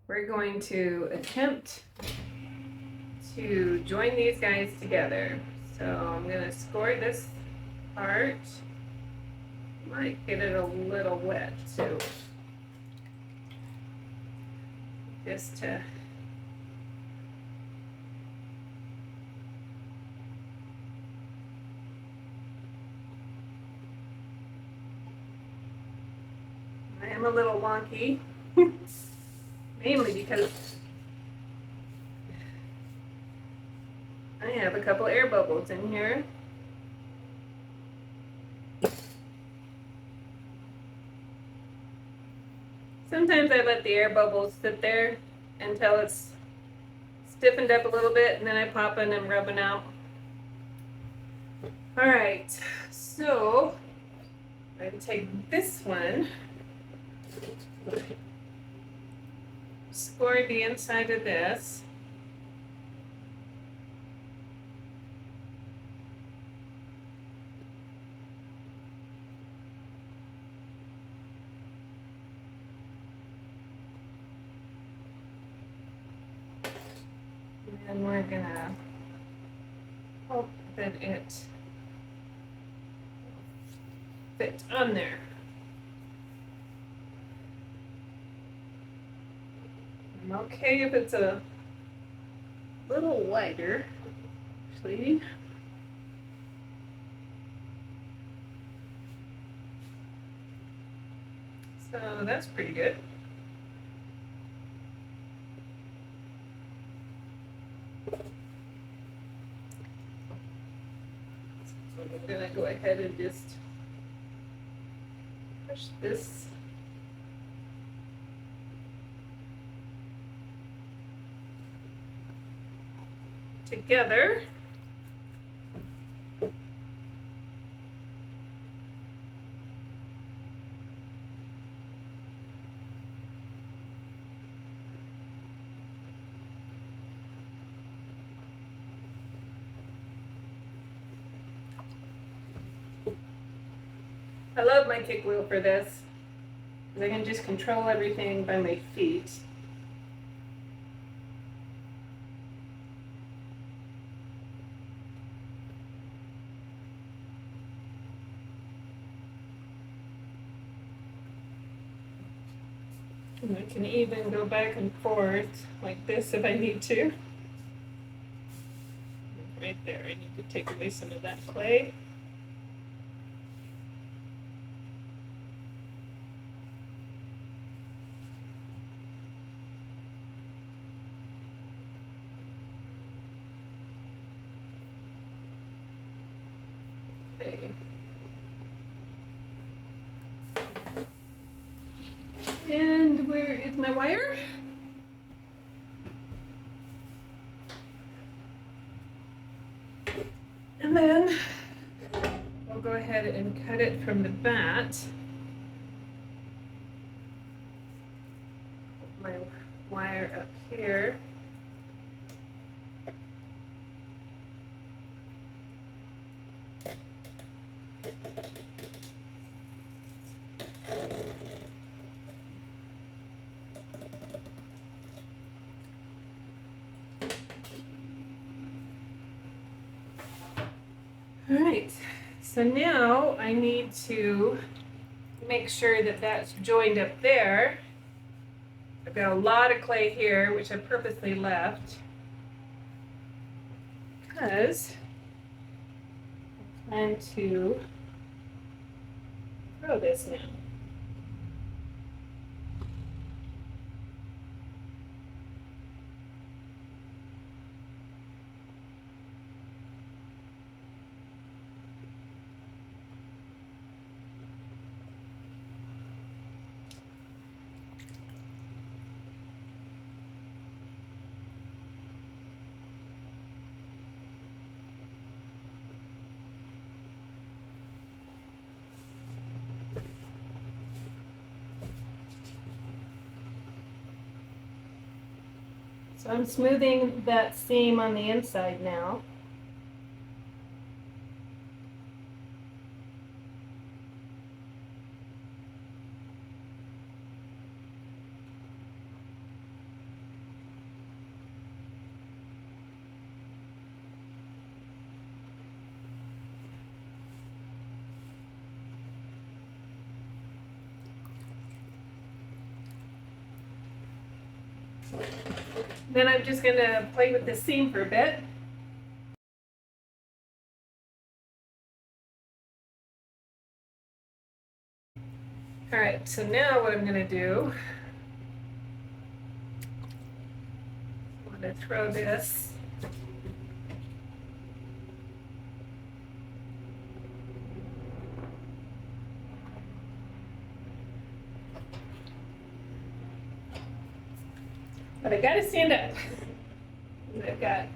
we're going to attempt to join these guys together. So I'm going to score this part. Might get it a little wet too. Just to I am a little wonky, mainly because I have a couple air bubbles in here. Sometimes I let the air bubbles sit there until it's stiffened up a little bit, and then I pop in and rub it out. All right, so I'm going to take this one, score the inside of this. And we're gonna hope that it fit on there. I'm okay if it's a little wider, actually. So that's pretty good. So I'm gonna go ahead and just push this together. I love my kick wheel for this, because I can just control everything by my feet. And I can even go back and forth like this if I need to. Right there, I need to take away some of that clay. Okay. And where is my wire? And then I'll go ahead and cut it from the bat. Put my wire up here. All right, so now I need to make sure that that's joined up there. I've got a lot of clay here, which I purposely left because I'm trying to throw this now. So I'm smoothing that seam on the inside now. Then I'm just going to play with the seam for a bit. All right, so now what I'm going to do, I'm going to throw this but I gotta stand up. I've got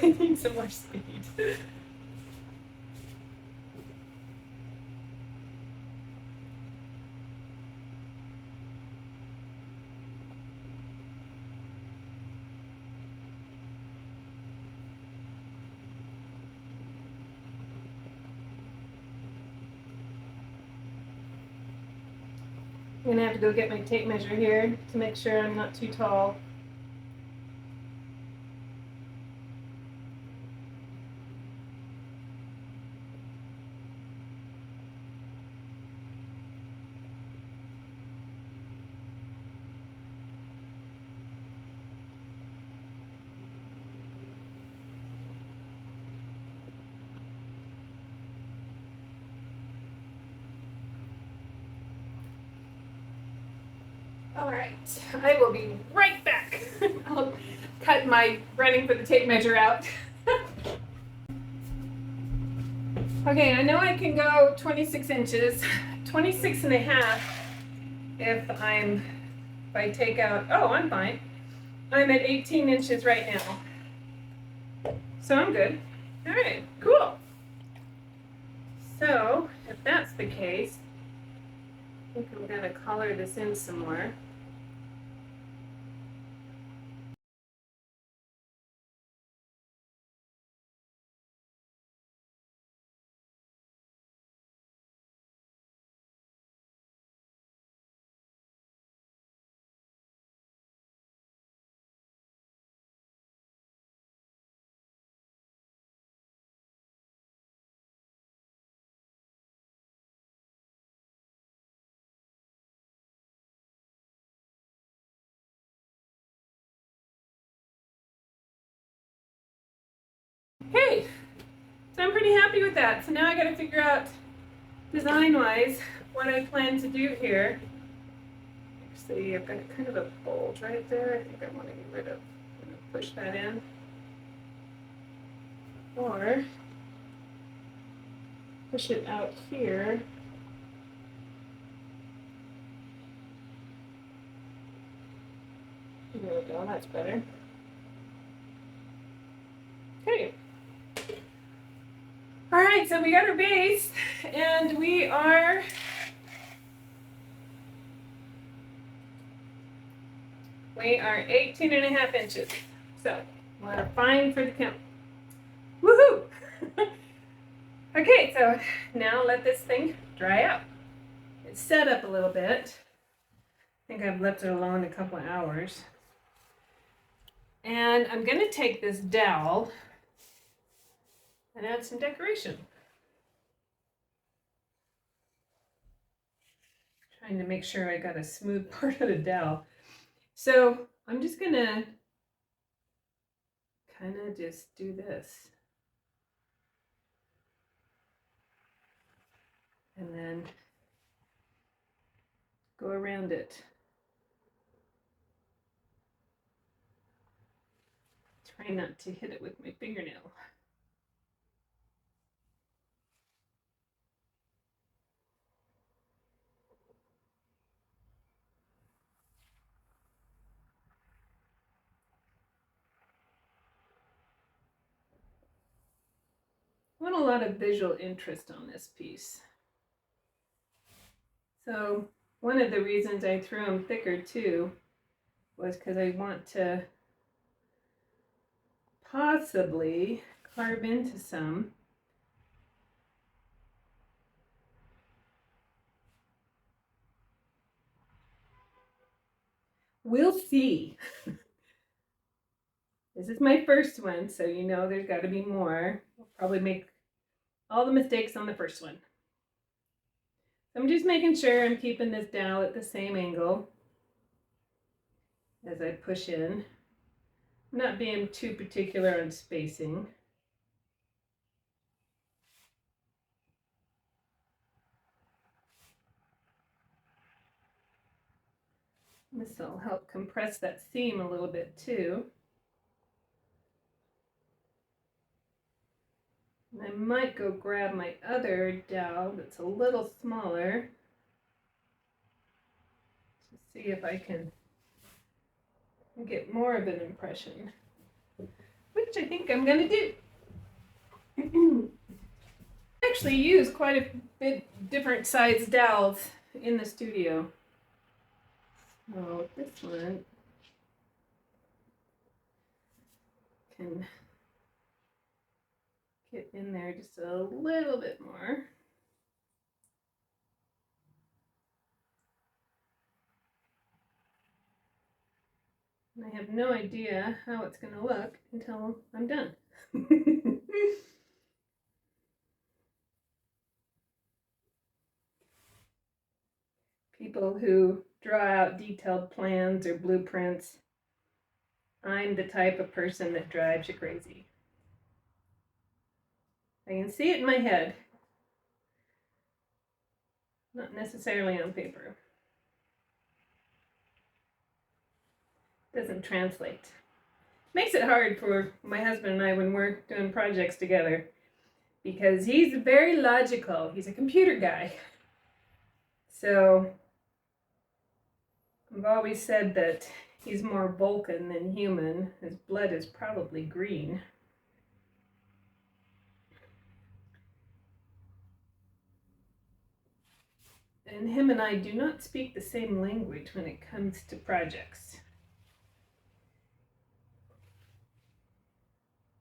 I need some more speed. I'm gonna have to go get my tape measure here to make sure I'm not too tall. All right, I will be right back. I'll cut my running for the tape measure out. Okay, I know I can go 26 inches, 26 and a half if I take out, oh, I'm fine. I'm at 18 inches right now. So I'm good. All right, cool. So if that's the case, I think I'm gonna color this in some more. Okay, so I'm pretty happy with that. So now I gotta figure out design-wise what I plan to do here. See, I've got kind of a bulge right there. I think I want to get rid of, push that in. Or push it out here. There we go, that's better. Okay. All right, so we got our base, and we are We are 18 and a half inches. So we're fine for the count. Woohoo! Okay, so now let this thing dry out. It's set up a little bit. I think I've left it alone a couple of hours. And I'm going to take this dowel and add some decoration. Trying to make sure I got a smooth part of the dowel. So I'm just going to kind of just do this. And then go around it. Try not to hit it with my fingernail. I want a lot of visual interest on this piece. So one of the reasons I threw them thicker too was because I want to possibly carve into some. We'll see. This is my first one, so you know there's got to be more. I'll probably make all the mistakes on the first one. I'm just making sure I'm keeping this dowel at the same angle as I push in. I'm not being too particular on spacing. This will help compress that seam a little bit too. And I might go grab my other dowel that's a little smaller to see if I can get more of an impression, which I think I'm going to do. I actually use quite a bit different size dowels in the studio. So this one can get in there just a little bit more. And I have no idea how it's going to look until I'm done. People who draw out detailed plans or blueprints, I'm the type of person that drives you crazy. I can see it in my head, not necessarily on paper. Doesn't translate. Makes it hard for my husband and I when we're doing projects together because he's very logical. He's a computer guy. So I've always said that he's more Vulcan than human. His blood is probably green. And him and I do not speak the same language when it comes to projects.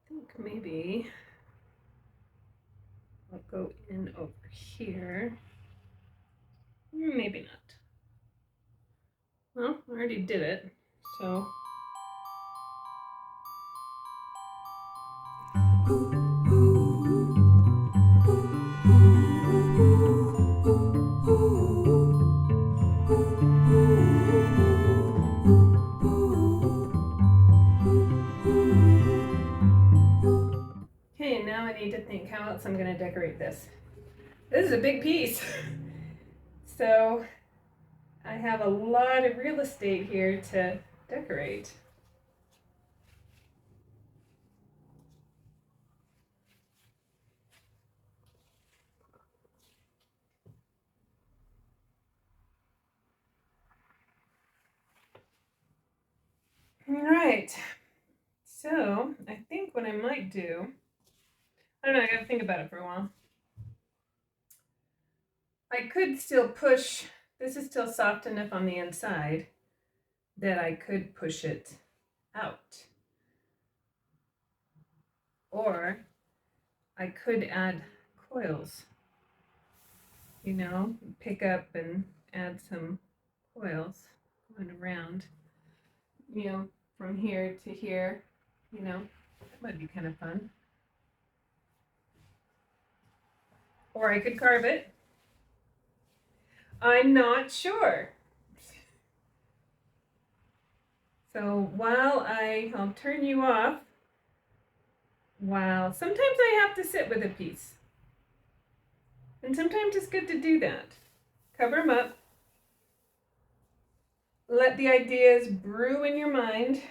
I think maybe I'll go in over here. Maybe not. Well, I already did it, so. Okay, now I need to think how else I'm going to decorate this. This is a big piece. So I have a lot of real estate here to decorate. All right, so I think what I might do, I don't know, I gotta think about it for a while. I could still push, this is still soft enough on the inside that I could push it out. Or I could add coils, you know, pick up and add some coils going around, you know, from here to here, you know, that might be kind of fun. Or I could carve it. I'm not sure. So while I'll turn you off, while sometimes I have to sit with a piece. And sometimes it's good to do that. Cover them up. Let the ideas brew in your mind.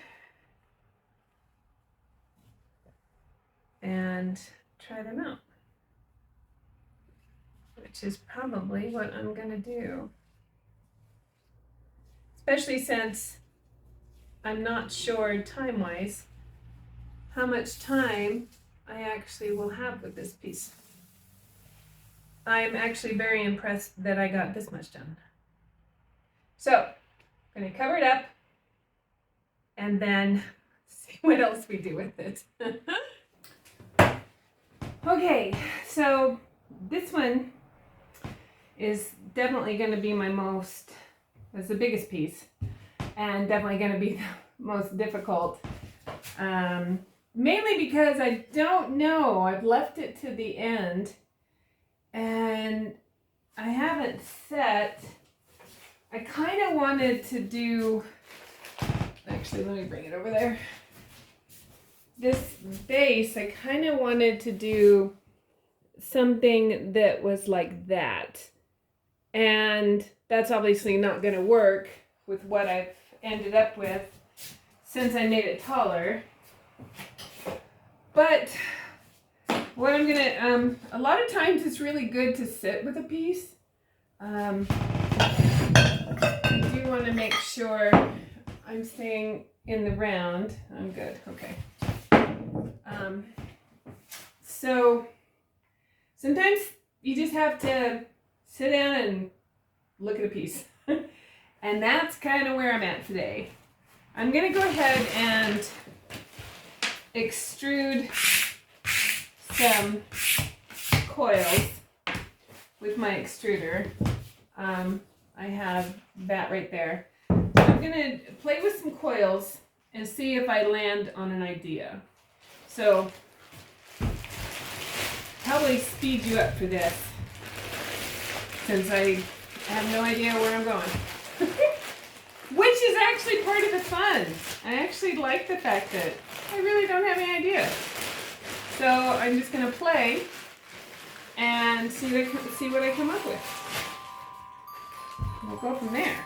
And try them out. Which is probably what I'm going to do. Especially since I'm not sure time-wise how much time I actually will have with this piece. I'm actually very impressed that I got this much done. So, I'm going to cover it up and then see what else we do with it. Okay, so this one is definitely going to be it's the biggest piece, and definitely going to be the most difficult. Mainly because I don't know, I've left it to the end, and I haven't set. I kind of wanted to do, actually let me bring it over there. This base, I kind of wanted to do something that was like that. And that's obviously not going to work with what I've ended up with since I made it taller. But what I'm going to, a lot of times it's really good to sit with a piece. I do want to make sure I'm staying in the round. I'm good. Okay. So sometimes you just have to sit down and look at a piece. And that's kind of where I'm at today. I'm going to go ahead and extrude some coils with my extruder. I have that right there. So I'm going to play with some coils and see if I land on an idea. So probably speed you up for this, since I have no idea where I'm going. Which is actually part of the fun. I actually like the fact that I really don't have any idea. So I'm just going to play and see what I come up with. We'll go from there.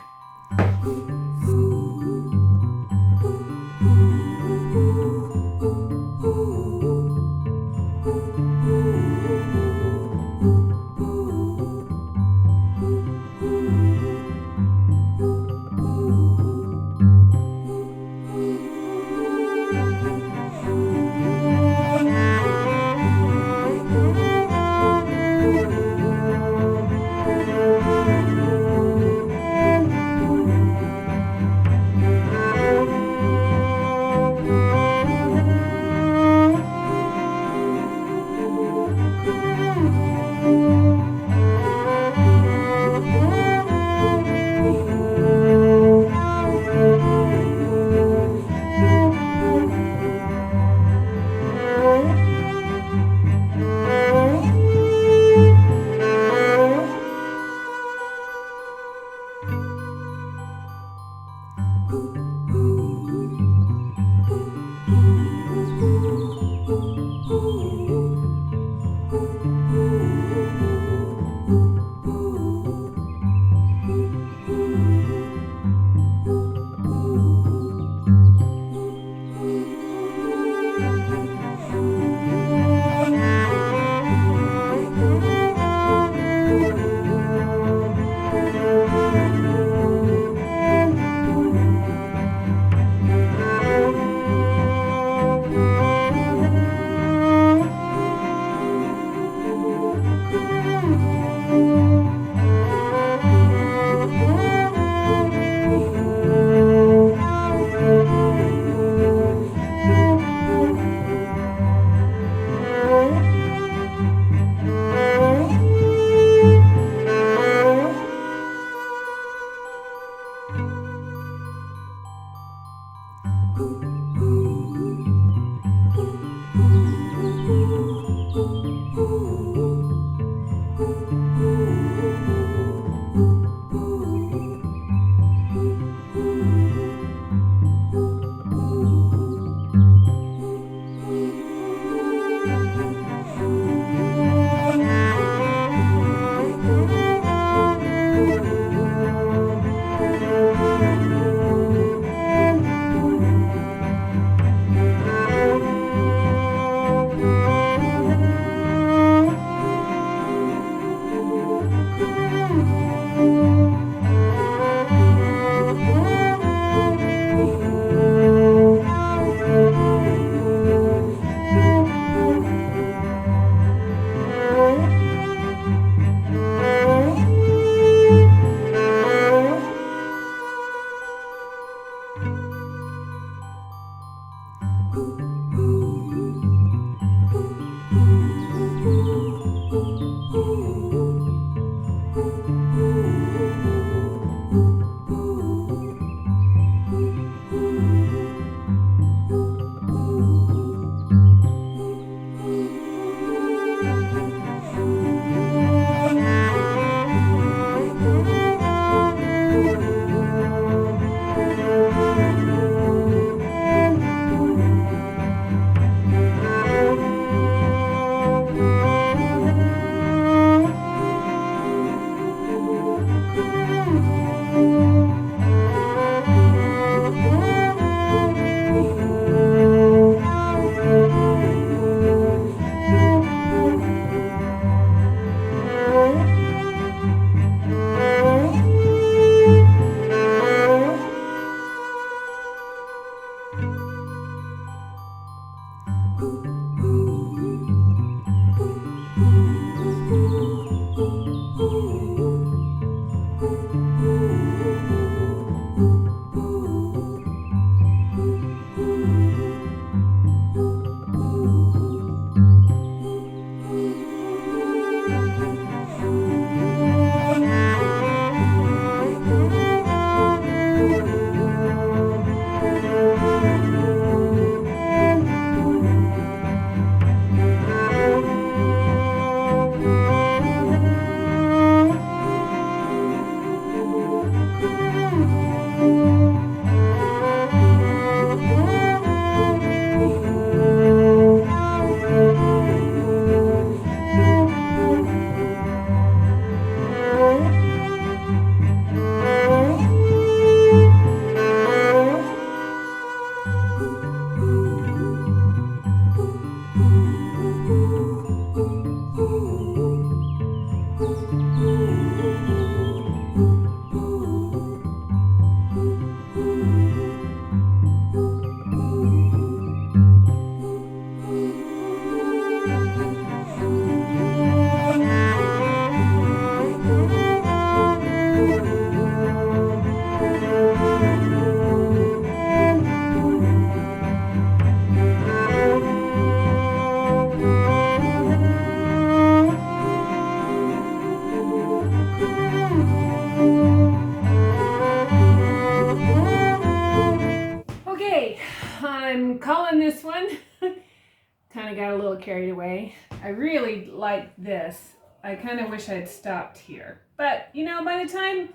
I'm calling this one. Kind of got a little carried away. I really like this. I kind of wish I'd stopped here. But, you know, by the time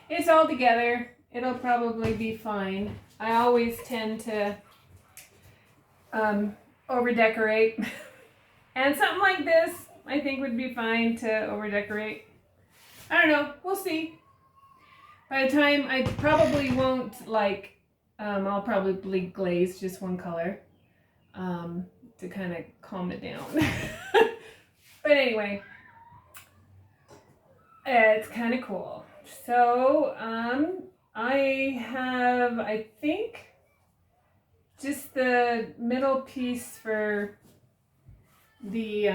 it's all together, it'll probably be fine. I always tend to over-decorate. And something like this, I think would be fine to over-decorate. I don't know. We'll see. By the time, I probably won't, like, I'll probably glaze just one color to kind of calm it down. But anyway, it's kind of cool. So I have, I think, just the middle piece for the,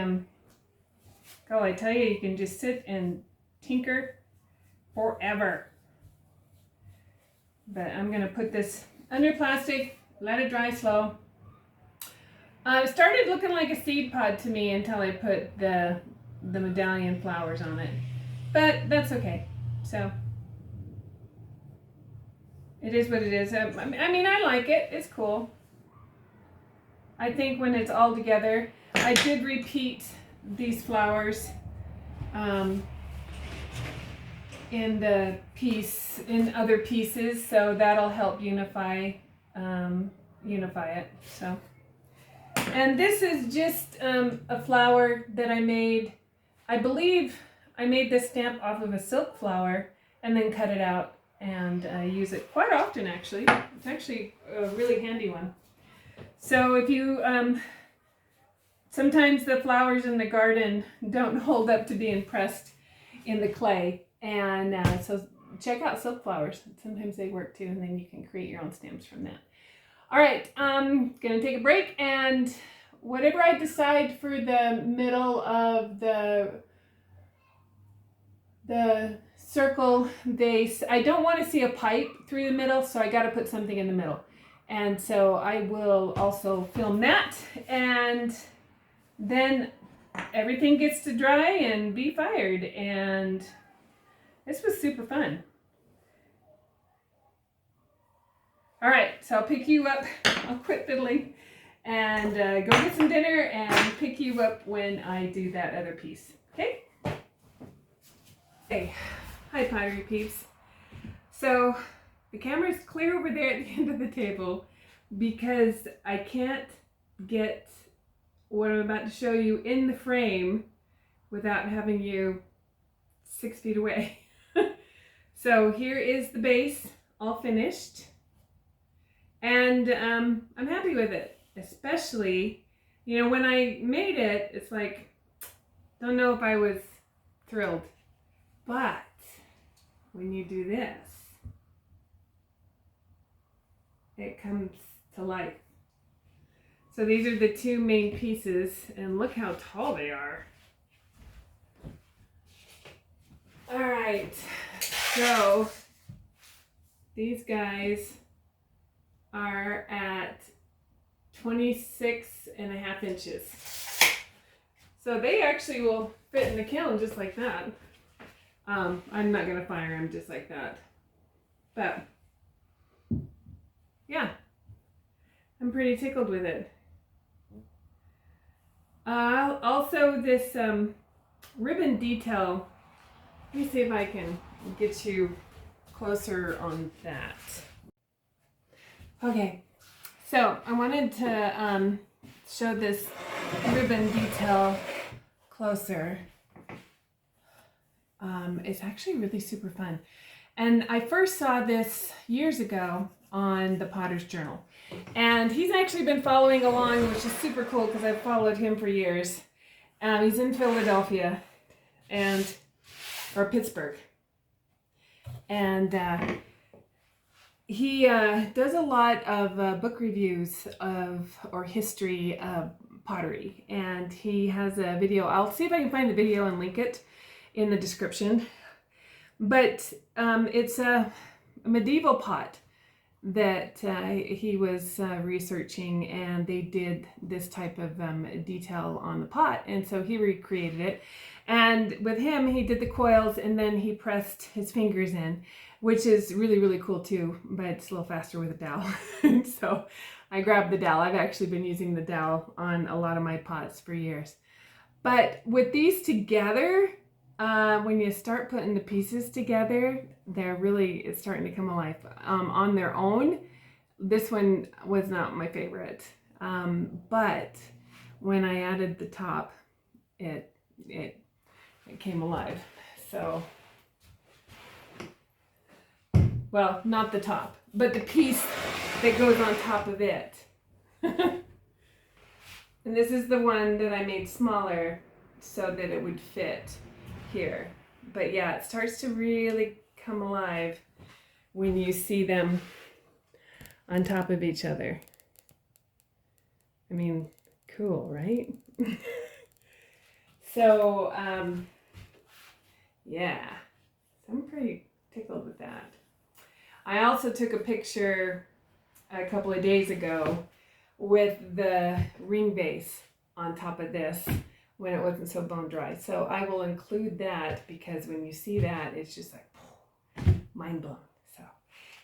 oh, I tell you, you can just sit and tinker forever. But I'm going to put this under plastic, let it dry slow. It started looking like a seed pod to me until I put the medallion flowers on it. But that's okay. So it is what it is. I mean, I like it. It's cool. I think when it's all together, I did repeat these flowers in the piece, in other pieces, so that'll help unify it. So, and this is just a flower that I made. I believe I made this stamp off of a silk flower and then cut it out and use it quite often, actually. It's actually a really handy one. So if you, sometimes the flowers in the garden don't hold up to being pressed in the clay. And so check out silk flowers. Sometimes they work too, and then you can create your own stamps from that. All right, I'm gonna take a break, and whatever I decide for the middle of the circle base, I don't want to see a pipe through the middle, so I got to put something in the middle. And so I will also film that, and then everything gets to dry and be fired, and this was super fun. All right, so I'll pick you up. I'll quit fiddling and go get some dinner and pick you up when I do that other piece. Okay? Hey, hi Pottery peeps. So the camera's clear over there at the end of the table because I can't get what I'm about to show you in the frame without having you 6 feet away. So here is the base all finished, and I'm happy with it. Especially, you know, when I made it, it's like, don't know if I was thrilled, but when you do this, it comes to life. So these are the two main pieces, and look how tall they are. All right, so these guys are at 26.5 inches. So they actually will fit in the kiln just like that. I'm not gonna fire them just like that. But yeah, I'm pretty tickled with it. Also this ribbon detail, let me see if I can get you closer on that. Okay, so I wanted to show this ribbon detail closer. It's actually really super fun. And I first saw this years ago on the Potter's Journal. And he's actually been following along, which is super cool because I've followed him for years. He's in Philadelphia or Pittsburgh. And he does a lot of book reviews or history of pottery. And he has a video. I'll see if I can find the video and link it in the description. But it's a medieval pot that he was researching, and they did this type of detail on the pot, and so he recreated it. And with him, he did the coils, and then he pressed his fingers in, which is really, really cool too, but it's a little faster with a dowel. So I grabbed the dowel. I've actually been using the dowel on a lot of my pots for years. But with these together, when you start putting the pieces together, it's starting to come alive. On their own, this one was not my favorite. But when I added the top, it came alive. So, well, not the top, but the piece that goes on top of it. And this is the one that I made smaller so that it would fit here. But yeah, it starts to really come alive when you see them on top of each other. I mean, cool, right? So yeah, I'm pretty tickled with that. I also took a picture a couple of days ago with the ring base on top of this when it wasn't so bone dry. So I will include that because when you see that, it's just like mind blown. So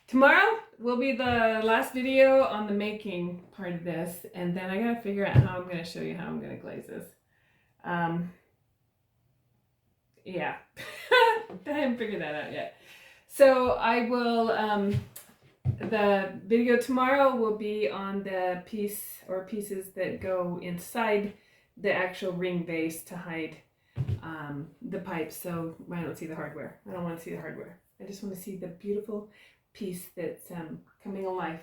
tomorrow will be the last video on the making part of this, and then I gotta figure out how I'm gonna show you how I'm gonna glaze this. Yeah, I haven't figured that out yet. So I will, the video tomorrow will be on the piece or pieces that go inside the actual ring base to hide the pipes, so I don't see the hardware. I don't want to see the hardware. I just want to see the beautiful piece that's coming alive.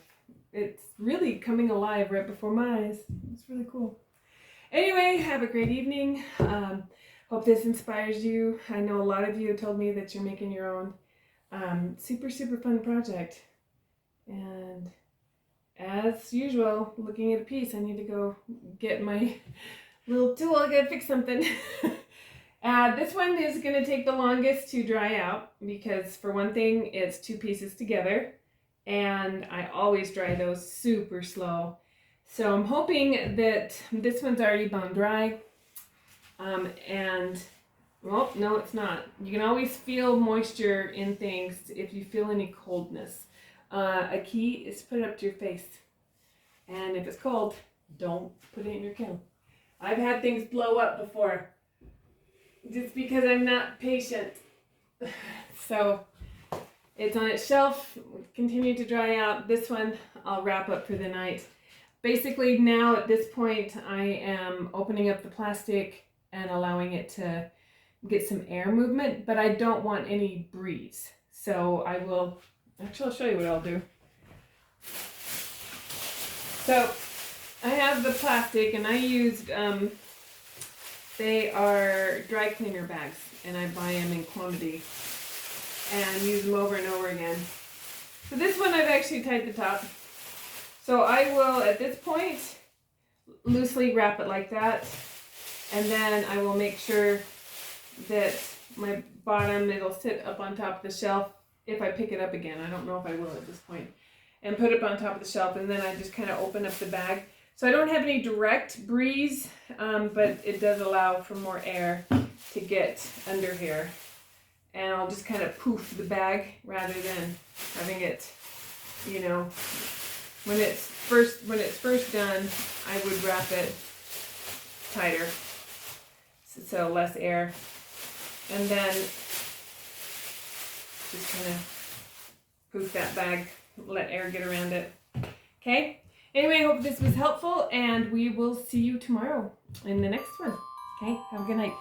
It's really coming alive right before my eyes. It's really cool. Anyway, have a great evening. Hope this inspires you. I know a lot of you have told me that you're making your own. Super, super fun project. And as usual, looking at a piece, I need to go get my little tool. I gotta fix something. This one is gonna take the longest to dry out because, for one thing, it's two pieces together, and I always dry those super slow. So I'm hoping that this one's already bone dry. And, well, no, it's not. You can always feel moisture in things if you feel any coldness. A key is to put it up to your face. And if it's cold, don't put it in your kiln. I've had things blow up before just because I'm not patient. So it's on its shelf, continue to dry out. This one I'll wrap up for the night. Basically now at this point I am opening up the plastic and allowing it to get some air movement, but I don't want any breeze. So I will, actually I'll show you what I'll do. So I have the plastic and I used, they are dry cleaner bags and I buy them in quantity and use them over and over again. So this one I've actually tied the top. So I will, at this point, loosely wrap it like that. And then I will make sure that my bottom, it'll sit up on top of the shelf if I pick it up again. I don't know if I will at this point. And put it up on top of the shelf, and then I just kind of open up the bag. So I don't have any direct breeze, but it does allow for more air to get under here. And I'll just kind of poof the bag rather than having it, you know, when it's first done, I would wrap it tighter, so less air, and then just kind of poof that bag, let air get around it. Okay, anyway, I hope this was helpful, and we will see you tomorrow in the next one. Okay, have a good night.